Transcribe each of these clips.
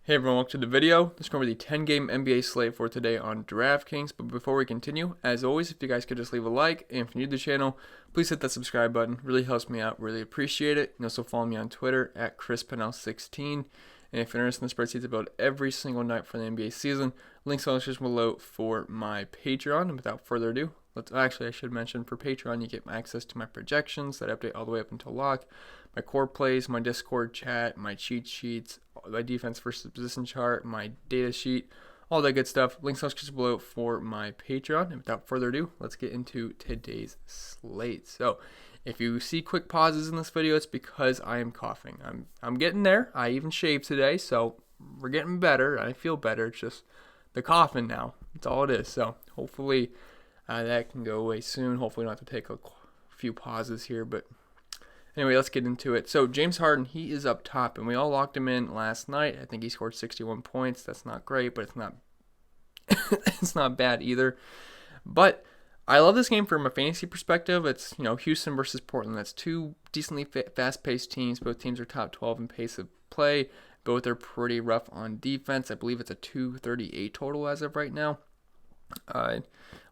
Hey everyone, welcome to the video. This is going to be the 10-game NBA slate for today on Draftkings. But before we continue, as always, if you guys could just leave a like, and if you're new to the channel, please hit that subscribe button. Really helps me out, really appreciate it. You can also follow me on Twitter at Pennell16. And if you're interested in the spreadsheets about every single night for the NBA season, links on the description below for my Patreon. And without further ado, I should mention for Patreon, you get access to my projections that update all the way up until lock, my core plays, my Discord chat, my cheat sheets, my defense versus position chart, my data sheet, all that good stuff. Links on the description below for my Patreon. And without further ado, let's get into today's slate. So, if you see quick pauses in this video, it's because I am coughing. I'm getting there. I even shaved today, so we're getting better. I feel better. It's just the coughing now. That's all it is. So hopefully that can go away soon. Hopefully we don't have to take a few pauses here. But anyway, let's get into it. So James Harden, he is up top, and we all locked him in last night. I think he scored 61 points. That's not great, but it's not it's not bad either. But I love this game from a fantasy perspective. It's, Houston versus Portland. That's two decently fast-paced teams. Both teams are top 12 in pace of play. Both are pretty rough on defense. I believe it's a 238 total as of right now.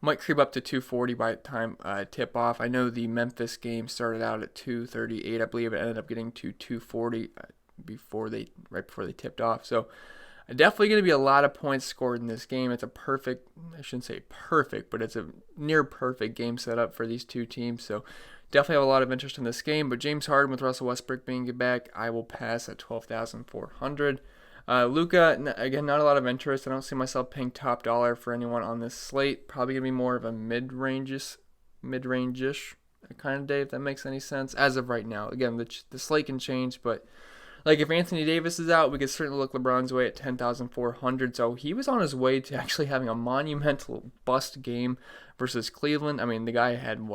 Might creep up to 240 by the time tip-off. I know the Memphis game started out at 238. I believe it ended up getting to 240 right before they tipped off. So definitely going to be a lot of points scored in this game. It's a perfect, I shouldn't say perfect, but it's a near perfect game setup for these two teams. So definitely have a lot of interest in this game. But James Harden with Russell Westbrook being back, I will pass at 12,400. Luka, again, not a lot of interest. I don't see myself paying top dollar for anyone on this slate. Probably going to be more of a mid-range-ish kind of day, if that makes any sense, as of right now. Again, the slate can change, but like if Anthony Davis is out, we could certainly look LeBron's way at 10,400. So he was on his way to actually having a monumental bust game versus Cleveland. I mean, the guy had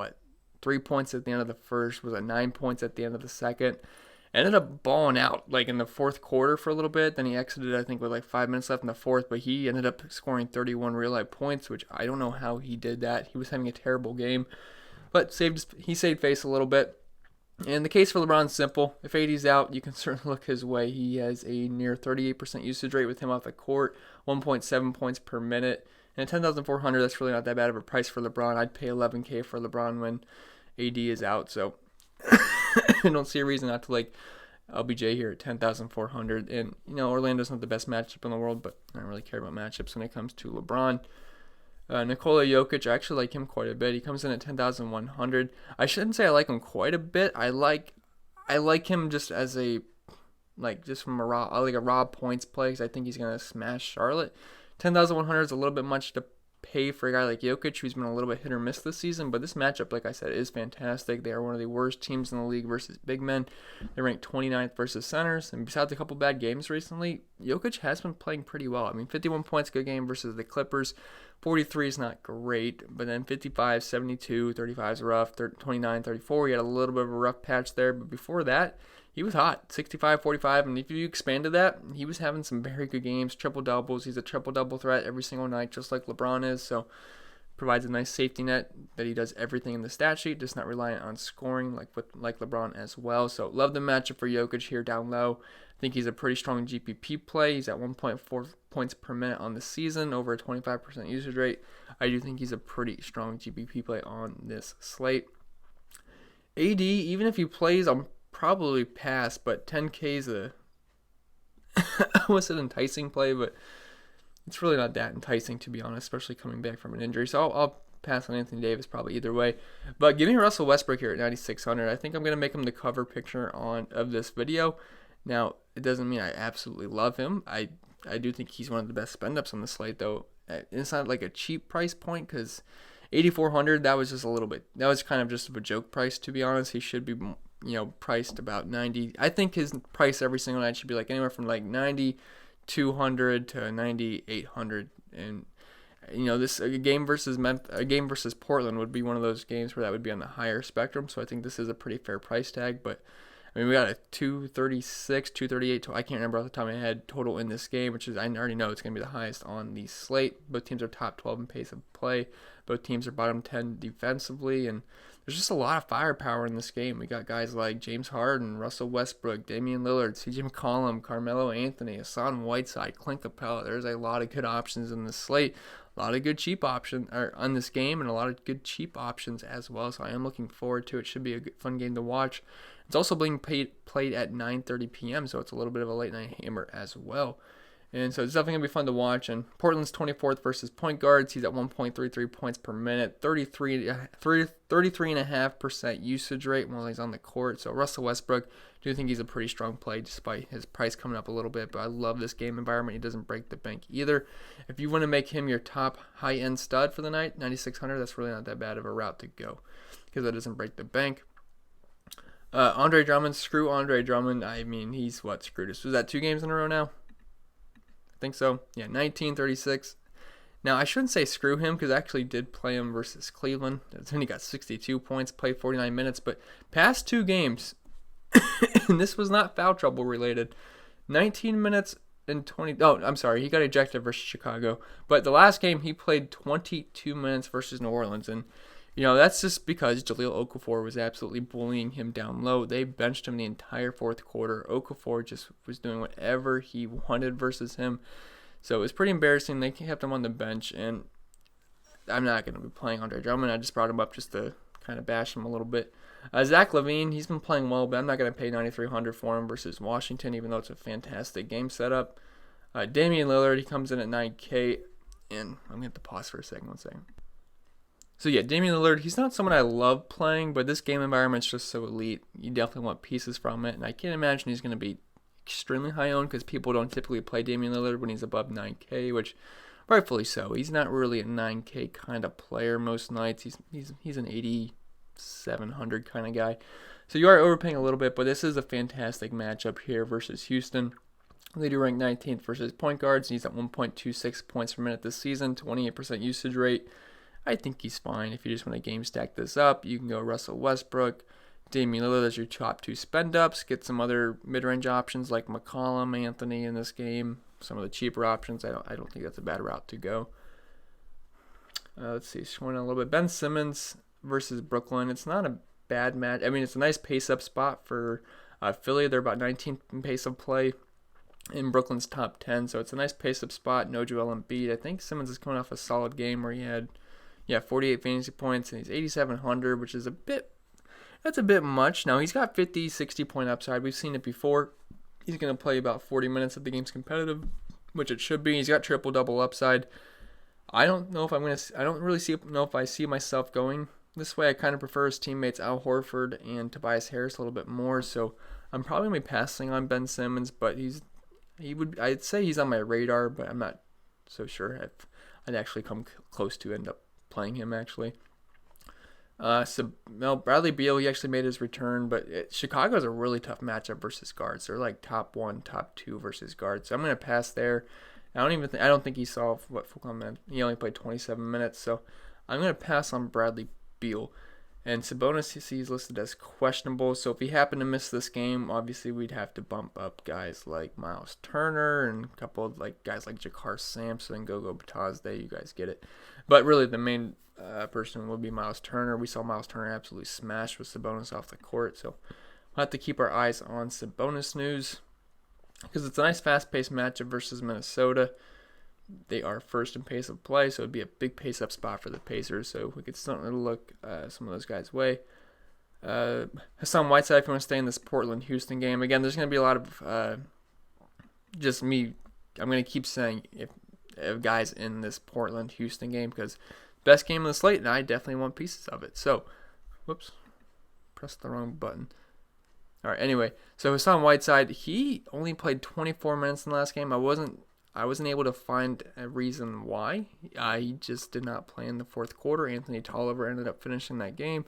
3 points at the end of the first, was at 9 points at the end of the second. Ended up balling out like in the fourth quarter for a little bit. Then he exited, I think, with like 5 minutes left in the fourth. But he ended up scoring 31 real life points, which I don't know how he did that. He was having a terrible game, but he saved face a little bit. And the case for LeBron is simple. If AD's out, you can certainly look his way. He has a near 38% usage rate with him off the court, 1.7 points per minute. And at 10,400, that's really not that bad of a price for LeBron. I'd pay $11K for LeBron when AD is out. So I don't see a reason not to like LBJ here at 10,400. And, Orlando's not the best matchup in the world, but I don't really care about matchups when it comes to LeBron. Nikola Jokic, I actually like him quite a bit. He comes in at 10,100. I shouldn't say I like him quite a bit. I like him just as just from a raw points play, because I think he's gonna smash Charlotte. 10,100 is a little bit much to pay for a guy like Jokic, who's been a little bit hit or miss this season. But this matchup, like I said, is fantastic. They are one of the worst teams in the league versus big men. They rank 29th versus centers. And besides a couple bad games recently, Jokic has been playing pretty well. I mean, 51 points, good game versus the Clippers. 43 is not great, but then 55, 72, 35 is rough, 29, 34, he had a little bit of a rough patch there, but before that, he was hot, 65, 45, and if you expanded that, he was having some very good games, triple-doubles. He's a triple-double threat every single night, just like LeBron is, so provides a nice safety net that he does everything in the stat sheet, just not reliant on scoring like LeBron as well. So love the matchup for Jokic here down low. I think he's a pretty strong GPP play. He's at 1.4 points per minute on the season, over a 25% usage rate. I do think he's a pretty strong GPP play on this slate. AD, even if he plays, I'll probably pass, but 10K is I was an enticing play, but it's really not that enticing, to be honest, especially coming back from an injury. So I'll pass on Anthony Davis probably either way. But give me Russell Westbrook here at 9,600. I think I'm going to make him the cover picture of this video. Now, it doesn't mean I absolutely love him. I do think he's one of the best spend-ups on the slate, though. It's not like a cheap price point, because 8,400, that was kind of just a joke price, to be honest. He should be, priced about 90. I think his price every single night should be like anywhere from like 9,200 to 9,800. And a game versus Portland would be one of those games where that would be on the higher spectrum. So I think this is a pretty fair price tag. But I mean, we got a 236, 238. I can't remember off the top of my head total in this game, which is I already know it's going to be the highest on the slate. Both teams are top 12 in pace of play. Both teams are bottom 10 defensively, and there's just a lot of firepower in this game. We got guys like James Harden, Russell Westbrook, Damian Lillard, CJ McCollum, Carmelo Anthony, Hassan Whiteside, Clint Capella. There's a lot of good options in the slate. A lot of good cheap options on this game, and a lot of good cheap options as well. So I am looking forward to it. Should be a good, fun game to watch. It's also being played at 9:30 p.m., so it's a little bit of a late night hammer as well. And so it's definitely going to be fun to watch. And Portland's 24th versus point guards. He's at 1.33 points per minute, 33.5% usage rate while he's on the court. So Russell Westbrook, I do think he's a pretty strong play despite his price coming up a little bit. But I love this game environment. He doesn't break the bank either. If you want to make him your top high-end stud for the night, 9,600, that's really not that bad of a route to go because that doesn't break the bank. Andre Drummond, screw Andre Drummond. I mean, he's screwed us. Was that 2 games in a row now? I think so. Yeah, 1936. Now, I shouldn't say screw him because I actually did play him versus Cleveland. Then he got 62 points, played 49 minutes. But past 2 games, and this was not foul trouble related, 19 minutes and 20. Oh, I'm sorry. He got ejected versus Chicago. But the last game, he played 22 minutes versus New Orleans. And, that's just because Jahlil Okafor was absolutely bullying him down low. They benched him the entire fourth quarter. Okafor just was doing whatever he wanted versus him. So it was pretty embarrassing. They kept him on the bench, and I'm not going to be playing Andre Drummond. I just brought him up just to kind of bash him a little bit. Zach LaVine, he's been playing well, but I'm not going to pay $9,300 for him versus Washington, even though it's a fantastic game setup. Damian Lillard, he comes in at $9K, and I'm going to have to pause for a second. One second. So yeah, Damian Lillard, he's not someone I love playing, but this game environment's just so elite. You definitely want pieces from it, and I can't imagine he's going to be extremely high owned because people don't typically play Damian Lillard when he's above 9K, which rightfully so. He's not really a 9K kind of player most nights. He's an 8,700 kind of guy. So you are overpaying a little bit, but this is a fantastic matchup here versus Houston. They do rank 19th versus point guards. He's at 1.26 points per minute this season, 28% usage rate. I think he's fine. If you just want to game stack this up, you can go Russell Westbrook, Damian Lillard as your top 2 spend-ups. Get some other mid-range options like McCollum, Anthony in this game. Some of the cheaper options. I don't think that's a bad route to go. Let's see. Scrolling a little bit. Ben Simmons versus Brooklyn. It's not a bad match. I mean, it's a nice pace-up spot for Philly. They're about 19th in pace of play in Brooklyn's top 10. So it's a nice pace-up spot. No Joel Embiid. I think Simmons is coming off a solid game where he had 48 fantasy points, and he's 8,700, which is that's a bit much. Now, he's got 50, 60 point upside. We've seen it before. He's going to play about 40 minutes if the game's competitive, which it should be. He's got triple-double upside. I don't know if know if I see myself going this way. I kind of prefer his teammates Al Horford and Tobias Harris a little bit more, so I'm probably going to be passing on Ben Simmons, but I'd say he's on my radar, but I'm not so sure if I'd actually come close to end up playing him actually. Bradley Beal, he actually made his return, but Chicago's a really tough matchup versus guards. They're like top 1, top 2 versus guards. So I'm going to pass there. I don't think he saw what full comment. He only played 27 minutes, so I'm going to pass on Bradley Beal. And Sabonis, he's listed as questionable. So if he happened to miss this game, obviously we'd have to bump up guys like Miles Turner and a couple of guys like Jakar Sampson, Gogo Batazde. You guys get it. But really the main person would be Miles Turner. We saw Miles Turner absolutely smash with Sabonis off the court. So we'll have to keep our eyes on Sabonis news because it's a nice fast-paced matchup versus Minnesota. They are first in pace of play, so it'd be a big pace-up spot for the Pacers. So we could certainly look some of those guys' way. Hassan Whiteside, if you want to stay in this Portland-Houston game. Again, there's going to be a lot of just me. I'm going to keep saying if guys in this Portland-Houston game because best game of the slate, and I definitely want pieces of it. So, whoops, pressed the wrong button. All right, anyway, so Hassan Whiteside, he only played 24 minutes in the last game. I wasn't able to find a reason why. He just did not play in the fourth quarter. Anthony Tolliver ended up finishing that game.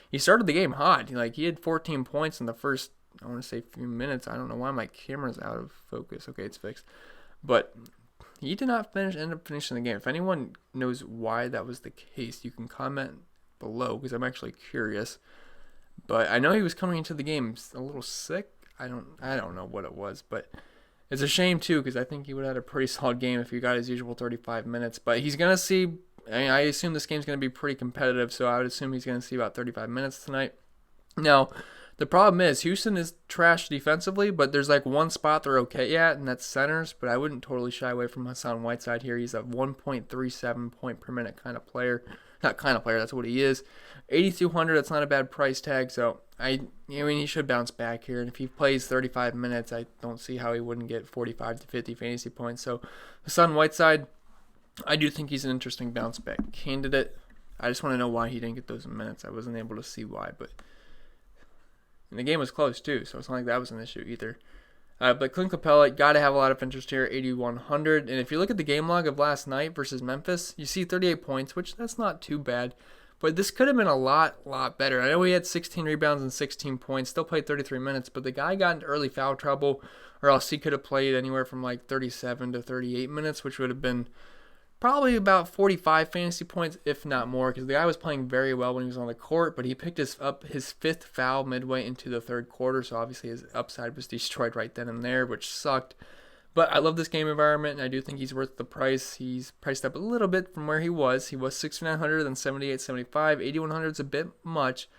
He started the game hot. He had 14 points in the first, I want to say, few minutes. I don't know why my camera's out of focus. Okay, it's fixed. But he did not end up finishing the game. If anyone knows why that was the case, you can comment below because I'm actually curious. But I know he was coming into the game a little sick. I don't know what it was, but it's a shame too because I think he would have had a pretty solid game if he got his usual 35 minutes. But he's gonna see. I assume this game's gonna be pretty competitive, so I would assume he's gonna see about 35 minutes tonight. Now, the problem is Houston is trash defensively, but there's like one spot they're okay at, and that's centers. But I wouldn't totally shy away from Hassan Whiteside here. He's a 1.37 point per minute kind of player. Not kind of player, that's what he is. 8,200, that's not a bad price tag. So I mean, he should bounce back here. And if he plays 35 minutes, I don't see how he wouldn't get 45 to 50 fantasy points. So Hassan Whiteside, I do think he's an interesting bounce back candidate. I just want to know why he didn't get those minutes. I wasn't able to see why, but and the game was close too, so it's not like that was an issue either. But Clint Capella, got to have a lot of interest here, 8,100. And if you look at the game log of last night versus Memphis, you see 38 points, which that's not too bad. But this could have been a lot better. I know he had 16 rebounds and 16 points, still played 33 minutes, but the guy got into early foul trouble, or else he could have played anywhere from like 37 to 38 minutes, which would have been probably about 45 fantasy points, if not more, because the guy was playing very well when he was on the court, but he picked up his fifth foul midway into the third quarter, so obviously his upside was destroyed right then and there, which sucked. But I love this game environment, and I do think he's worth the price. He's priced up a little bit from where he was. He was 6,900, then 7,875. 8,100 is a bit much,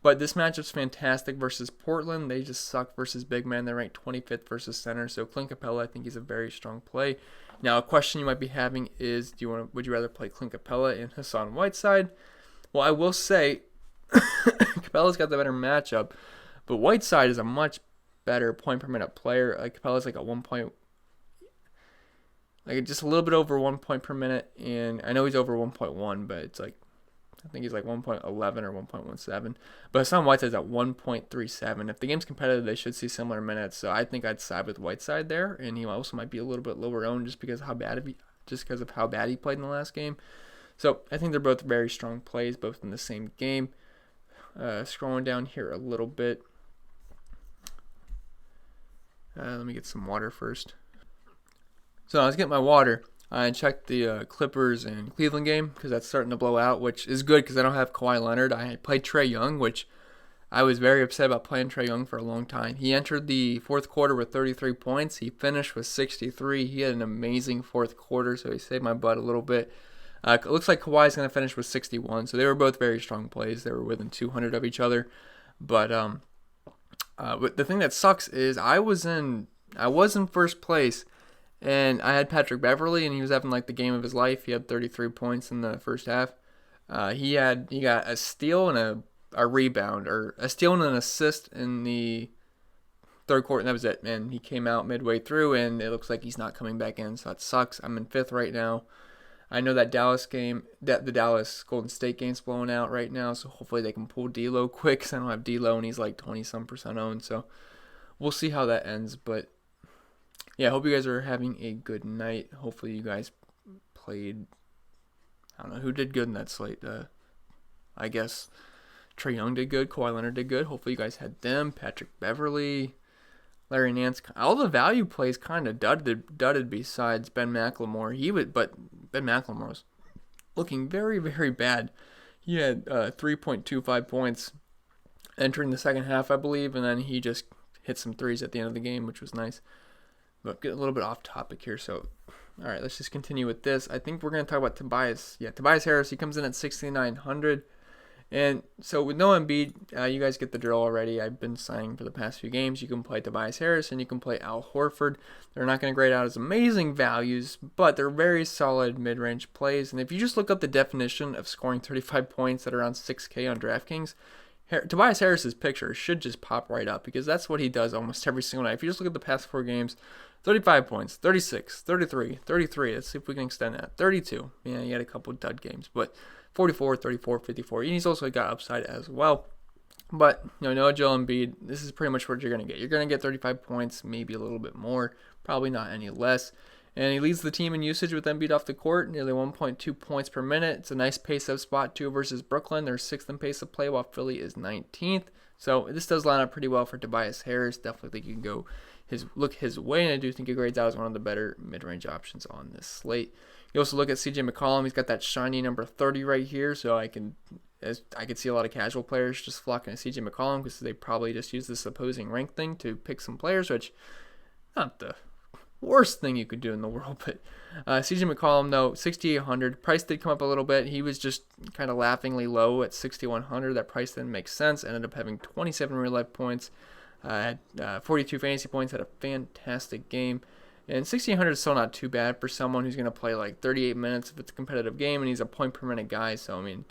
but this matchup's fantastic versus Portland. They just suck versus big men. They're ranked 25th versus center, so Clint Capella, I think he's a very strong play. Now, a question you might be having is, would you rather play Clint Capella and Hassan Whiteside? Well, I will say Capella's got the better matchup, but Whiteside is a much better point per minute player. Capella's like a 1 point, like just a little bit over 1 point per minute, and I know he's over 1.1, but it's like I think he's like 1.11 or 1.17. But Hassan Whiteside's at 1.37. If the game's competitive, they should see similar minutes. So I think I'd side with Whiteside there, and he also might be a little bit lower owned just because of how bad he played in the last game. So I think they're both very strong plays, both in the same game. Scrolling down here a little bit. Let me get some water first. So I was getting my water. I checked the Clippers and Cleveland game because that's starting to blow out, which is good because I don't have Kawhi Leonard. I played Trae Young, which I was very upset about playing Trae Young for a long time. He entered the fourth quarter with 33 points. He finished with 63. He had an amazing fourth quarter, so he saved my butt a little bit. It looks like Kawhi's going to finish with 61, so they were both very strong plays. They were within 200 of each other. But the thing that sucks is I was in first place, and I had Patrick Beverley, and he was having like the game of his life. He had 33 points in the first half. He got a steal and a rebound, or a steal and an assist in the third quarter, and that was it. And he came out midway through, and it looks like he's not coming back in, so that sucks. I'm in fifth right now. I know that the Dallas Golden State game's blowing out right now, so hopefully they can pull D'Lo quick, because I don't have D'Lo, and he's like 20-some% owned, so we'll see how that ends, but yeah, I hope you guys are having a good night. Hopefully you guys played, I don't know, who did good in that slate? I guess Trae Young did good, Kawhi Leonard did good. Hopefully you guys had them, Patrick Beverley, Larry Nance. All the value plays kind of dudded besides Ben McLemore. But Ben McLemore was looking very, very bad. He had 3.25 points entering the second half, I believe, and then he just hit some threes at the end of the game, which was nice. But get a little bit off topic here, so all right, let's just continue with this. I think we're going to talk about Tobias. Yeah, Tobias Harris, he comes in at 6,900. And so with no Embiid, you guys get the drill already. I've been saying for the past few games, you can play Tobias Harris and you can play Al Horford. They're not going to grade out as amazing values, but they're very solid mid-range plays. And if you just look up the definition of scoring 35 points at around 6K on Draftkings, Tobias Harris's picture should just pop right up because that's what he does almost every single night. If you just look at the past four games, 35 points, 36, 33, 33. Let's see if we can extend that. 32. Yeah, he had a couple dud games, but 44, 34, 54. And he's also got upside as well. But, no Joel Embiid, this is pretty much what you're going to get. You're going to get 35 points, maybe a little bit more, probably not any less. And he leads the team in usage with Embiid off the court, nearly 1.2 points per minute. It's a nice pace-up spot, too, versus Brooklyn. They're 6th in pace of play, while Philly is 19th. So this does line up pretty well for Tobias Harris. Definitely think you can go look his way, and I do think he grades out as one of the better mid-range options on this slate. You also look at CJ McCollum. He's got that shiny number 30 right here, so as I could see a lot of casual players just flocking to CJ McCollum because they probably just use this opposing rank thing to pick some players, which not the worst thing you could do in the world. But CJ McCollum, though, 6,800. Price did come up a little bit. He was just kind of laughingly low at 6,100. That price didn't make sense. Ended up having 27 real life points. Had 42 fantasy points. Had a fantastic game. And 1,600 is still not too bad for someone who's going to play like 38 minutes if it's a competitive game, and he's a point per minute guy. So, I mean,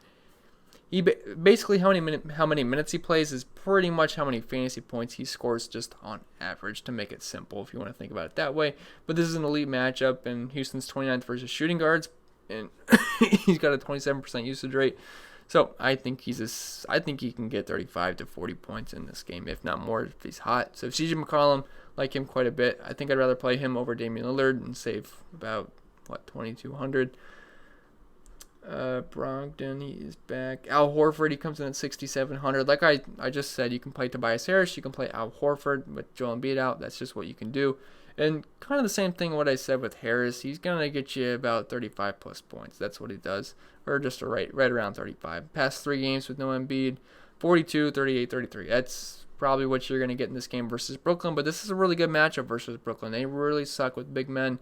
he basically how many minutes he plays is pretty much how many fantasy points he scores just on average, to make it simple if you want to think about it that way. But this is an elite matchup, and Houston's 29th versus shooting guards, and he's got a 27% usage rate. So I think I think he can get 35 to 40 points in this game, if not more, if he's hot. So CJ McCollum, like him quite a bit. I think I'd rather play him over Damian Lillard and save about 2,200. Brogdon, he is back. Al Horford, he comes in at 6,700. Like I just said, you can play Tobias Harris, you can play Al Horford with Joel Embiid out. That's just what you can do. And kind of the same thing what I said with Harris. He's going to get you about 35 plus points. That's what he does. Or just right around 35. Past 3 games with no Embiid, 42, 38, 33. That's probably what you're going to get in this game versus Brooklyn. But this is a really good matchup versus Brooklyn. They really suck with big men.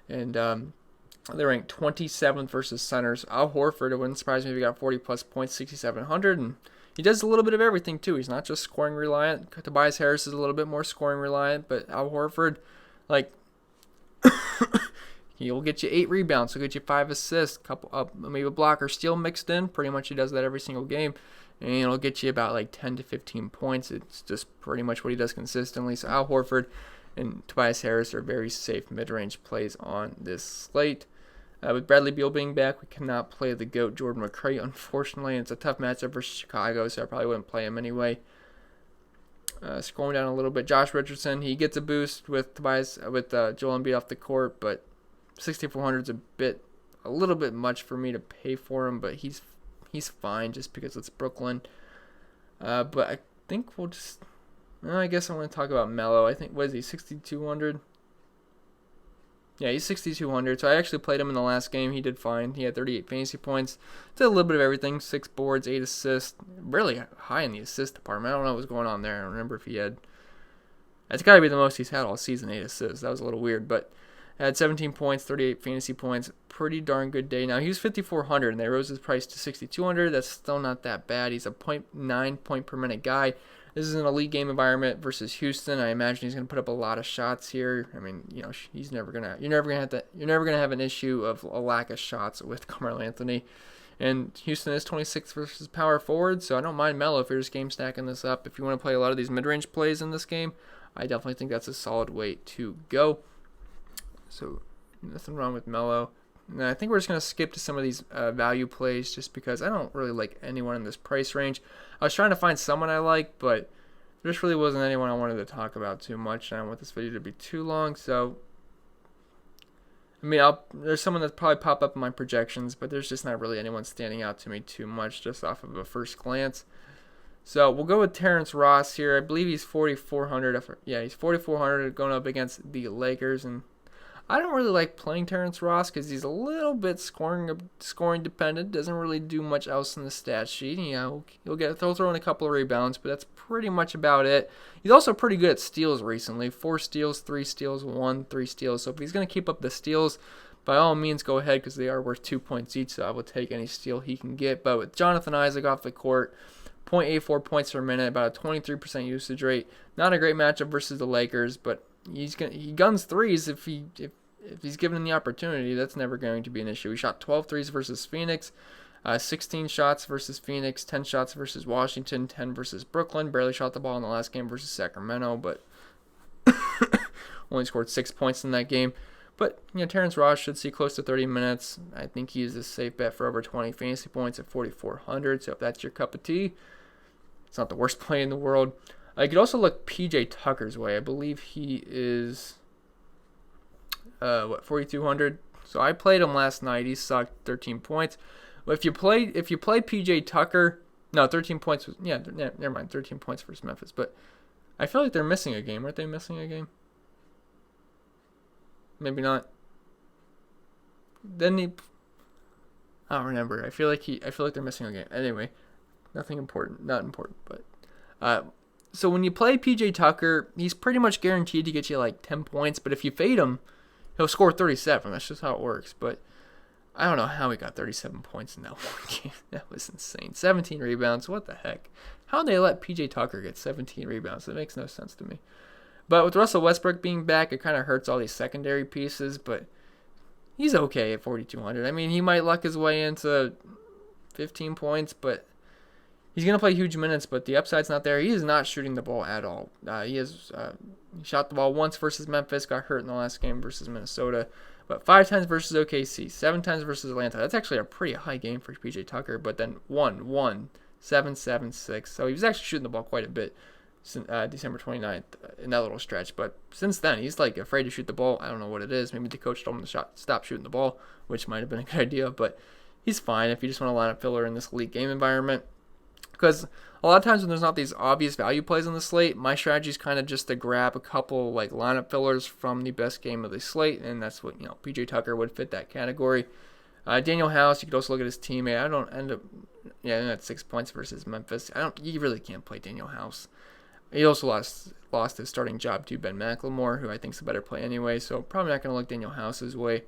And they're ranked 27th versus centers. Al Horford, it wouldn't surprise me if he got 40 plus points, 6,700. And he does a little bit of everything too. He's not just scoring reliant. Tobias Harris is a little bit more scoring reliant. But Al Horford, like, he'll get you 8 rebounds. He'll get you 5 assists, maybe a block or steal mixed in. Pretty much he does that every single game. And it'll get you about like 10 to 15 points. It's just pretty much what he does consistently. So Al Horford and Tobias Harris are very safe mid-range plays on this slate. With Bradley Beal being back, we cannot play the GOAT Jordan McRae, unfortunately. It's a tough matchup versus Chicago, so I probably wouldn't play him anyway. Scrolling down a little bit, Josh Richardson, he gets a boost with Joel Embiid off the court, but 6,400 is a little bit much for me to pay for him, but he's fine just because it's Brooklyn. But I think I guess I want to talk about Melo. I think, what is he, 6,200? Yeah, he's 6,200. So I actually played him in the last game. He did fine. He had 38 fantasy points. Did a little bit of everything. 6 boards, 8 assists. Really high in the assist department. I don't know what was going on there. I don't remember if he had... That's got to be the most he's had all season, 8 assists. That was a little weird. But had 17 points, 38 fantasy points. Pretty darn good day. Now, he was 5,400, and they rose his price to 6,200. That's still not that bad. He's a 0.9 point per minute guy. This is an elite game environment versus Houston. I imagine he's going to put up a lot of shots here. I mean, he's never gonna. You're never gonna have an issue of a lack of shots with Carmelo Anthony. And Houston is 26th versus power forward, so I don't mind Melo if you're just game stacking this up. If you want to play a lot of these mid-range plays in this game, I definitely think that's a solid way to go. So nothing wrong with Melo. And I think we're just going to skip to some of these value plays just because I don't really like anyone in this price range. I was trying to find someone I like, but there just really wasn't anyone I wanted to talk about too much. I don't want this video to be too long, so... I mean, there's someone that probably pop up in my projections, but there's just not really anyone standing out to me too much just off of a first glance. So we'll go with Terrence Ross here. I believe he's 4,400. Yeah, he's 4,400 going up against the Lakers, and I don't really like playing Terrence Ross because he's a little bit scoring dependent. Doesn't really do much else in the stat sheet. He'll throw in a couple of rebounds, but that's pretty much about it. He's also pretty good at steals recently. 4 steals, 3 steals, 3 steals. So if he's going to keep up the steals, by all means go ahead because they are worth 2 points each. So I will take any steal he can get. But with Jonathan Isaac off the court, 0.84 points per minute, about a 23% usage rate. Not a great matchup versus the Lakers, but he guns threes if he's given the opportunity. That's never going to be an issue. He shot 12 threes versus Phoenix, 16 shots versus Phoenix, 10 shots versus Washington, 10 versus Brooklyn. Barely shot the ball in the last game versus Sacramento, but only scored 6 points in that game. But Terrence Ross should see close to 30 minutes. I think he is a safe bet for over 20 fantasy points at 4,400. So if that's your cup of tea, it's not the worst play in the world. You could also look PJ Tucker's way. I believe he is 4,200. So I played him last night. He sucked, 13 points. But if you play PJ Tucker, no, 13 points. Never mind, 13 points versus Memphis. But I feel like they're missing a game. Aren't they missing a game? Maybe not. I don't remember. I feel like they're missing a game. Anyway, Nothing important. Not important, but so when you play PJ Tucker, he's pretty much guaranteed to get you like 10 points, but if you fade him, he'll score 37. That's just how it works. But I don't know how he got 37 points in that one game. That was insane. 17 rebounds. What the heck? How they let PJ Tucker get 17 rebounds? That makes no sense to me. But with Russell Westbrook being back, it kind of hurts all these secondary pieces, but he's okay at 4,200. I mean, he might luck his way into 15 points, but he's going to play huge minutes, but the upside's not there. He is not shooting the ball at all. He shot the ball once versus Memphis, got hurt in the last game versus Minnesota, but 5 times versus OKC, 7 times versus Atlanta. That's actually a pretty high game for PJ Tucker, but then 1, 7, 7, 6. So he was actually shooting the ball quite a bit since December 29th in that little stretch. But since then, he's like afraid to shoot the ball. I don't know what it is. Maybe the coach told him to stop shooting the ball, which might have been a good idea, but he's fine if you just want to line up filler in this elite game environment. Because a lot of times when there's not these obvious value plays on the slate, my strategy is kind of just to grab a couple like lineup fillers from the best game of the slate, and that's what, PJ Tucker would fit that category. Daniel House, you could also look at his teammate. I don't end up, at 6 points versus Memphis. You really can't play Daniel House. He also lost his starting job to Ben McLemore, who I think is a better play anyway. So probably not going to look Daniel House's way.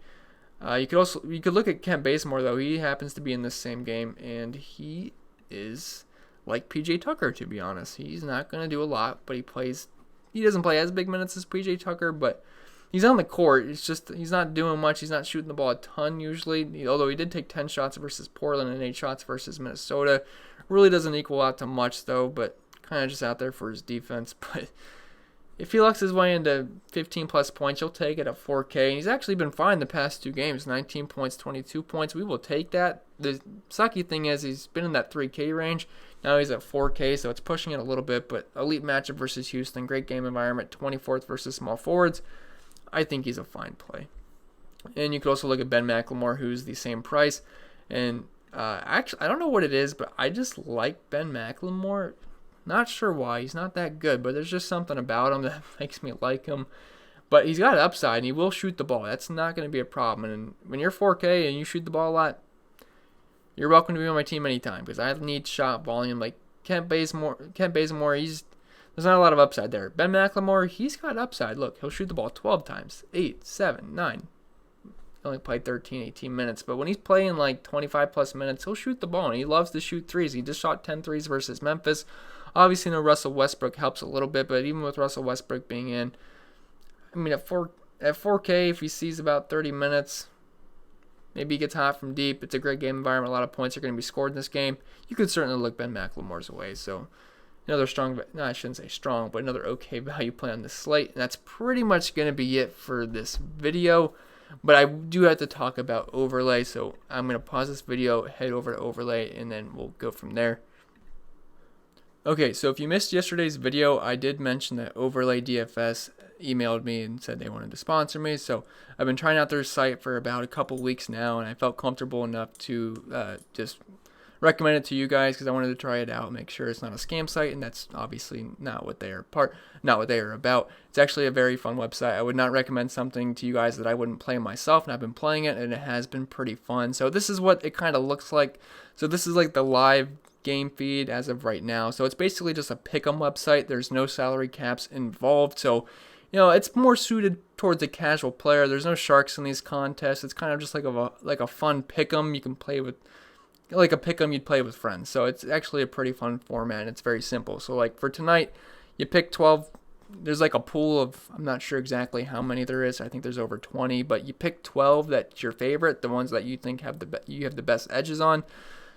You could look at Kent Bazemore though. He happens to be in this same game, and he is like PJ Tucker, to be honest. He's not going to do a lot, but he doesn't play as big minutes as PJ Tucker, but he's on the court. It's just he's not doing much. He's not shooting the ball a ton usually, although he did take 10 shots versus Portland and 8 shots versus Minnesota. Really doesn't equal out to much though, but kind of just out there for his defense. But if he lucks his way into 15 plus points, you'll take it at 4K. And he's actually been fine the past 2 games, 19 points, 22 points. We will take that. The sucky thing is he's been in that 3K range. Now he's at 4K, so it's pushing it a little bit. But elite matchup versus Houston, great game environment, 24th versus small forwards. I think he's a fine play. And you could also look at Ben McLemore, who's the same price. And actually, I don't know what it is, but I just like Ben McLemore. Not sure why. He's not that good, but there's just something about him that makes me like him. But he's got an upside, and he will shoot the ball. That's not going to be a problem. And when you're 4K and you shoot the ball a lot, you're welcome to be on my team anytime, because I need shot volume. Like Kent Bazemore, there's not a lot of upside there. Ben McLemore, he's got upside. Look, he'll shoot the ball 12 times, 8, 7, 9. He only played 13, 18 minutes, but when he's playing like 25 plus minutes, he'll shoot the ball, and he loves to shoot threes. He just shot 10 threes versus Memphis. Obviously, Russell Westbrook helps a little bit, but even with Russell Westbrook being in, I mean, at 4K, if he sees about 30 minutes, maybe he gets hot from deep. It's a great game environment. A lot of points are going to be scored in this game. You could certainly look Ben McLemore's way. So another I shouldn't say strong, but another okay value play on this slate. And that's pretty much going to be it for this video. But I do have to talk about overlay, so I'm going to pause this video, head over to overlay, and then we'll go from there. Okay, so if you missed yesterday's video, I did mention that Overlay DFS emailed me and said they wanted to sponsor me. So I've been trying out their site for about a couple weeks now, and I felt comfortable enough to just recommend it to you guys because I wanted to try it out, make sure it's not a scam site, and that's obviously not what they are about. It's actually a very fun website. I would not recommend something to you guys that I wouldn't play myself, and I've been playing it, and it has been pretty fun. So this is what it kind of looks like. So this is like the live game feed as of right now. So it's basically just a pick'em website. There's no salary caps involved. So, it's more suited towards a casual player. There's no sharks in these contests. It's kind of just like a fun pick'em you can play with, like a pick'em you'd play with friends. So it's actually a pretty fun format, and it's very simple. So like for tonight, you pick 12. There's like a pool of, I'm not sure exactly how many there is. I think there's over 20, but you pick 12 that's your favorite, the ones that you think you have the best edges on.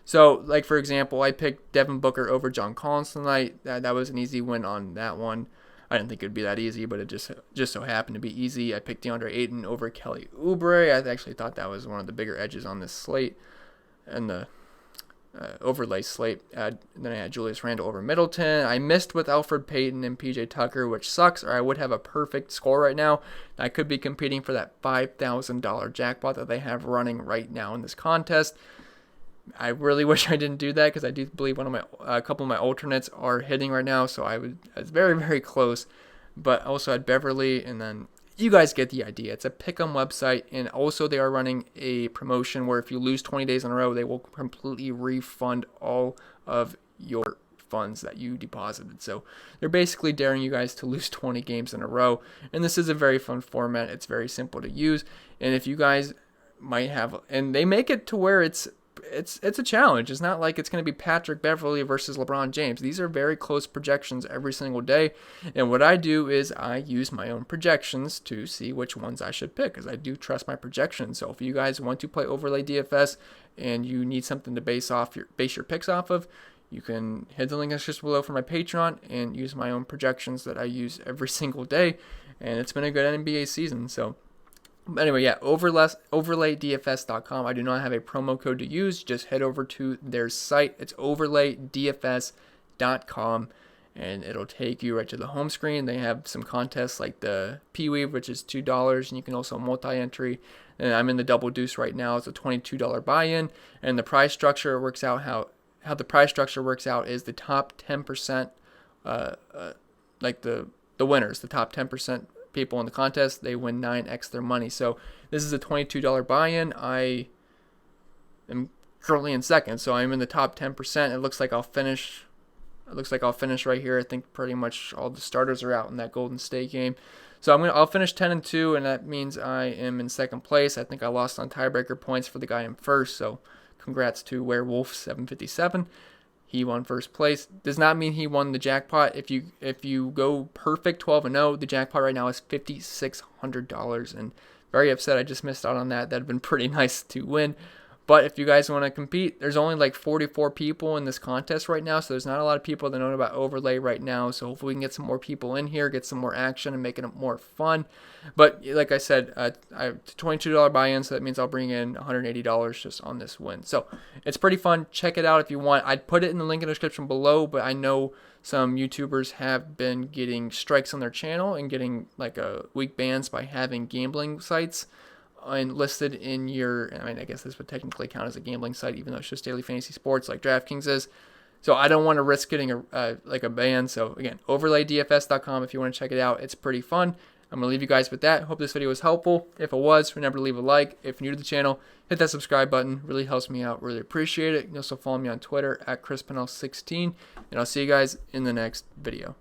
So, like, for example, I picked Devin Booker over John Collins tonight. That was an easy win on that one. I didn't think it would be that easy, but it just so happened to be easy. I picked DeAndre Ayton over Kelly Oubre. I actually thought that was one of the bigger edges on this slate and the overlay slate. Then I had Julius Randle over Middleton. I missed with Elfrid Payton and PJ Tucker, which sucks, or I would have a perfect score right now. I could be competing for that $5,000 jackpot that they have running right now in this contest. I really wish I didn't do that because I do believe a couple of my alternates are hitting right now, so I was very, very close. But I also had Beverly, and then you guys get the idea. It's a pick'em website, and also they are running a promotion where if you lose 20 days in a row, they will completely refund all of your funds that you deposited. So they're basically daring you guys to lose 20 games in a row. And this is a very fun format. It's very simple to use. And if you guys might have, and they make it to where it's a challenge. It's not like it's going to be Patrick Beverley versus LeBron James. These are very close projections every single day. And what I do is I use my own projections to see which ones I should pick, because I do trust my projections. So if you guys want to play overlay DFS and you need something to base your picks off of, you can hit the link in the description below for my Patreon and use my own projections that I use every single day. And it's been a good NBA season. So anyway, yeah, overlaydfs.com. I do not have a promo code to use. Just head over to their site. It's overlaydfs.com, and it'll take you right to the home screen. They have some contests like the Peewee, which is $2, and you can also multi-entry. And I'm in the Double Deuce right now. It's a $22 buy-in, and the price structure works out how the price structure works out is the top 10%, like the winners, the top 10% people in the contest, they win 9x their money. So this is a $22 buy-in. I am currently in second, so I'm in the top 10%. It looks like I'll finish right here. I think pretty much all the starters are out in that Golden State game. So I'll finish 10-2, and that means I am in second place. I think I lost on tiebreaker points for the guy in first, so congrats to Werewolf 757. He won first place. Does not mean he won the jackpot. If you go perfect 12-0, the jackpot right now is $5,600, and very upset I just missed out on that. That'd have been pretty nice to win. But if you guys want to compete, there's only like 44 people in this contest right now, so there's not a lot of people that know about overlay right now. So hopefully we can get some more people in here, get some more action, and make it more fun. But like I said, I have $22 buy-in, so that means I'll bring in $180 just on this win. So it's pretty fun. Check it out if you want. I'd put it in the link in the description below, but I know some YouTubers have been getting strikes on their channel and getting like week bans by having gambling sites and listed in your, I mean, I guess this would technically count as a gambling site, even though it's just daily fantasy sports like Draftkings is. So I don't want to risk getting a ban. So again, overlaydfs.com if you want to check it out. It's pretty fun. I'm going to leave you guys with that. Hope this video was helpful. If it was, remember to leave a like. If you're new to the channel, hit that subscribe button. Really helps me out. Really appreciate it. You can also follow me on Twitter at ChrisPennell16. And I'll see you guys in the next video.